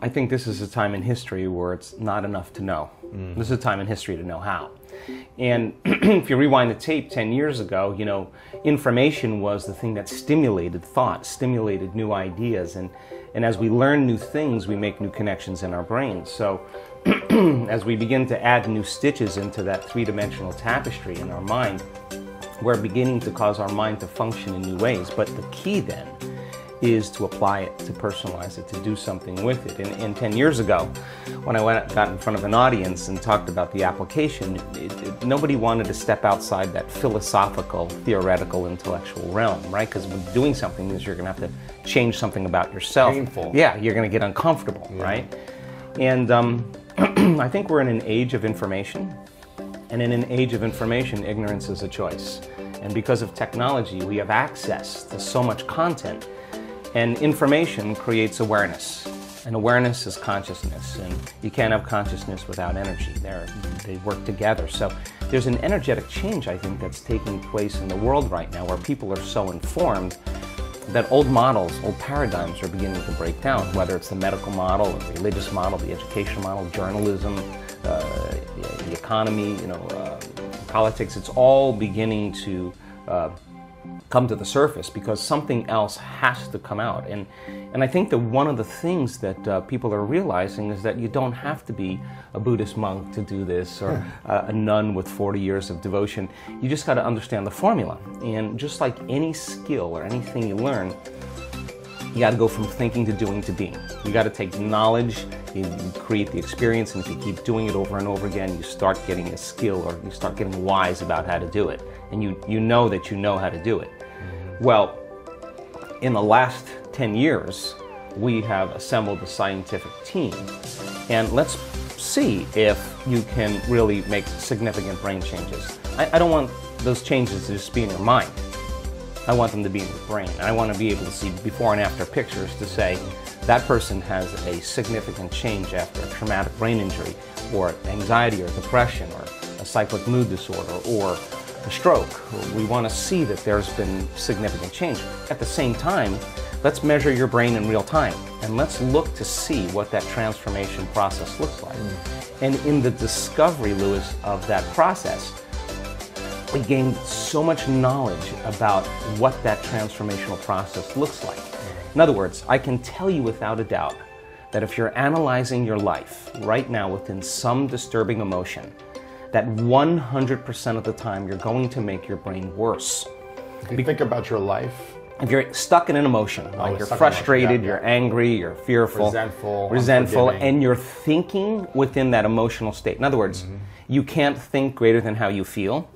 I think this is a time in history where it's not enough to know. This is a time in history to know how. And if you rewind the tape 10 years ago, you know, information was the thing that stimulated thought, stimulated new ideas. And as we learn new things, we make new connections in our brains. So as we begin to add new stitches into that three-dimensional tapestry in our mind, we're beginning to cause our mind to function in new ways. But the key then is to apply it, to personalize it, to do something with it. And 10 years ago, when I got in front of an audience and talked about the application, nobody wanted to step outside that philosophical, theoretical, intellectual realm, right? Because doing something means you're going to have to change something about yourself. Painful. Yeah, you're going to get uncomfortable, right? And I think we're in an age of information. And in an age of information, ignorance is a choice. And because of technology, we have access to so much content. And information creates awareness. And awareness is consciousness. And you can't have consciousness without energy. They work together. So there's an energetic change, I think, that's taking place in the world right now, where people are so informed that old models, old paradigms are beginning to break down, whether it's the medical model, the religious model, the educational model, journalism, the economy, you know, politics. It's all beginning to come to the surface because something else has to come out. And I think that one of the things that people are realizing is that you don't have to be a Buddhist monk to do this, or a nun with 40 years of devotion. You just got to understand the formula. And just like any skill or anything you learn, you got to go from thinking to doing to being. You got to take knowledge, you create the experience, and if you keep doing it over and over again, you start getting a skill, or you start getting wise about how to do it. And you know that you know how to do it. Well, in the last 10 years, we have assembled a scientific team. And let's see if you can really make significant brain changes. I don't want those changes to just be in your mind. I want them to be in your brain. I want to be able to see before and after pictures to say that person has a significant change after a traumatic brain injury, or anxiety or depression, or a cyclic mood disorder, or a stroke. We want to see that there's been significant change. At the same time, let's measure your brain in real time, and let's look to see what that transformation process looks like. And in the discovery, Lewis, of that process, we gained so much knowledge about what that transformational process looks like. In other words, I can tell you without a doubt that if you're analyzing your life right now within some disturbing emotion, that 100% of the time you're going to make your brain worse. If you think about your life, if you're stuck in an emotion, like you're frustrated, you're angry, you're fearful, resentful, and you're thinking within that emotional state. In other words, you can't think greater than how you feel.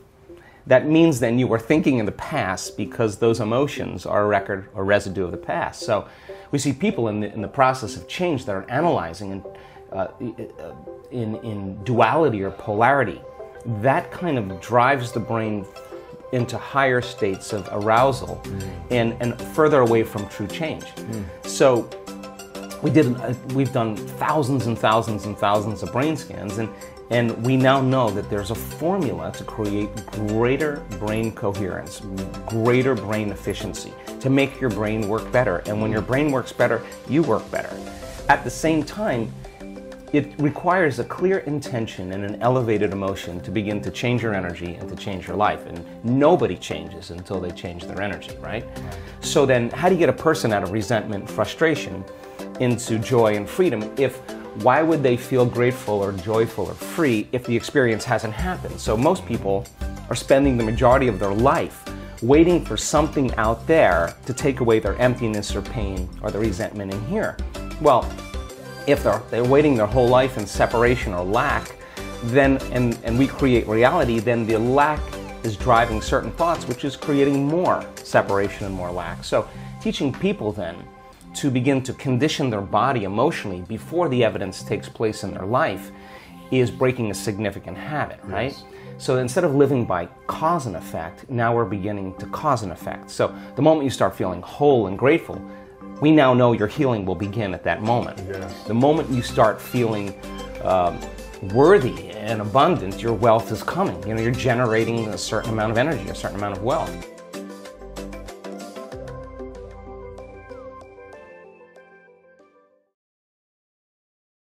That means then you were thinking in the past, because those emotions are a record or residue of the past. So we see people in the process of change that are analyzing in duality or polarity. That kind of drives the brain into higher states of arousal and further away from true change. So we've done thousands and thousands and thousands of brain scans, and we now know that there's a formula to create greater brain coherence, greater brain efficiency, to make your brain work better. And when your brain works better, you work better. At the same time, it requires a clear intention and an elevated emotion to begin to change your energy and to change your life. And nobody changes until they change their energy, right? So then, how do you get a person out of resentment, frustration, into joy and freedom? Why would they feel grateful or joyful or free if the experience hasn't happened? So most people are spending the majority of their life waiting for something out there to take away their emptiness or pain or the resentment in here. Well, if they're waiting their whole life in separation or lack, then and we create reality, then the lack is driving certain thoughts, which is creating more separation and more lack. So teaching people then to begin to condition their body emotionally before the evidence takes place in their life is breaking a significant habit, right? Yes. So instead of living by cause and effect, now we're beginning to cause and effect. So the moment you start feeling whole and grateful, we now know your healing will begin at that moment. Yes. The moment you start feeling worthy and abundant, your wealth is coming. You know, you're generating a certain amount of energy, a certain amount of wealth.